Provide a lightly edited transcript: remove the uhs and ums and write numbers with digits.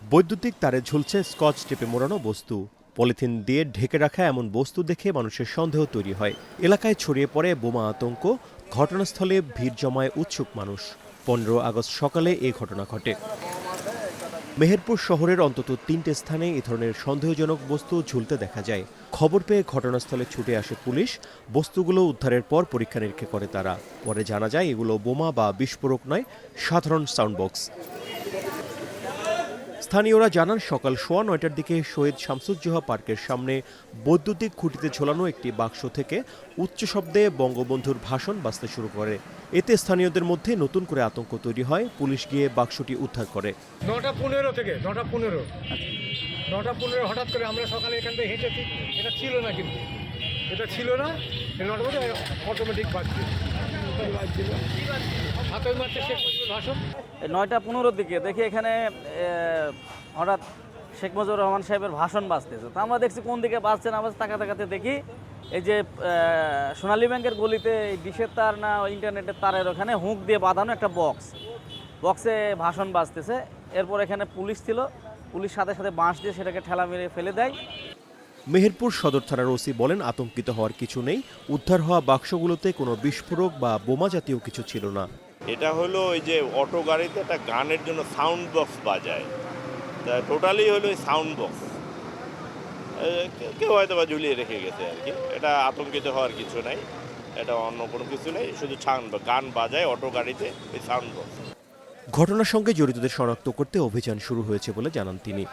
বৈদ্যুতিক তারে ঝুলছে স্কচ টেপে মোড়ানো বস্তু। পলিথিন দিয়ে ঢেকে রাখা এমন বস্তু দেখে মানুষের সন্দেহ তৈরি হয়। এলাকায় ছড়িয়ে পড়ে বোমা আতঙ্ক। ঘটনাস্থলে ভিড় জমায় উৎসুক মানুষ। 15 আগস্ট সকালে এই ঘটনা ঘটে। মেহেরপুর শহরের অন্তত 3টে স্থানে এ ধরনের সন্দেহজনক বস্তু ঝুলতে দেখা যায়। খবর পেয়ে ঘটনাস্থলে ছুটে আসে পুলিশ। বস্তুগুলো উদ্ধারের পর পরীক্ষা নিরীক্ষা করে তারা। পরে জানা যায় এগুলো বোমা বা বিস্ফোরক নয়, সাধারণ সাউন্ড বক্স। স্থানীয়রা জানান সকাল 9:15টার দিকে শহীদ শামসুজ্জোহা পার্কের সামনে বৈদ্যুতিক খুঁটিতে ঝোলানো একটি বাক্স থেকে উচ্চ শব্দে বঙ্গবন্ধুর ভাষণ বাজতে শুরু করে। এতে স্থানীয়দের মধ্যে নতুন করে আতঙ্ক তৈরি হয়। পুলিশ গিয়ে বাক্সটি উদ্ধার করে। 9:15 থেকে 9:15 হঠাৎ করে আমরা সকালে এখান থেকে হেঁটেছি। এটা ছিল না, কিন্তু এটা ছিল না। অটোমেটিক বাজছে। হাতের মারছে শেখ মুজিবুর ভাষণ। 9:15 দিকে দেখি এখানে হঠাৎ শেখ মুজিবুর রহমান সাহেবের ভাষণ বাজতেছে। তো আমরা দেখছি কোন দিকে বাজছে না বাজছে, তাকাতে দেখি এই যে সোনালী ব্যাংকের গলিতে ডিশের তার না ইন্টারনেটের তারের ওখানে হুক দিয়ে বাঁধানো একটা বক্সে ভাষণ বাজতেছে। এরপর এখানে পুলিশ ছিল, পুলিশ সাথে সাথে বাঁশ দিয়ে সেটাকে ঠেলা মেরে ফেলে দেয়। মেহেরপুর সদর থানার ওসি বলেন, আতঙ্কিত হওয়ার কিছু নেই। উদ্ধার হওয়া বাক্সগুলোতে কোনো বিস্ফোরক বা বোমা জাতীয় কিছু ছিল না। এটা হলো ওই যে অটো গাড়িতে একটা গানের জন্য সাউন্ড বক্স বাজায়, তা টোটালি হলো সাউন্ড বক্স। কেউ হয়তো বা ঝুলিয়ে রেখে গেছে আর কি। এটা আতঙ্কিত হওয়ার কিছু নাই, এটা অন্য কোনো কিছু নেই, শুধু গান বাজায় অটো গাড়িতে ওই সাউন্ড বক্স। ঘটনার সঙ্গে জড়িতদের শনাক্ত করতে অভিযান শুরু হয়েছে বলে জানান তিনি।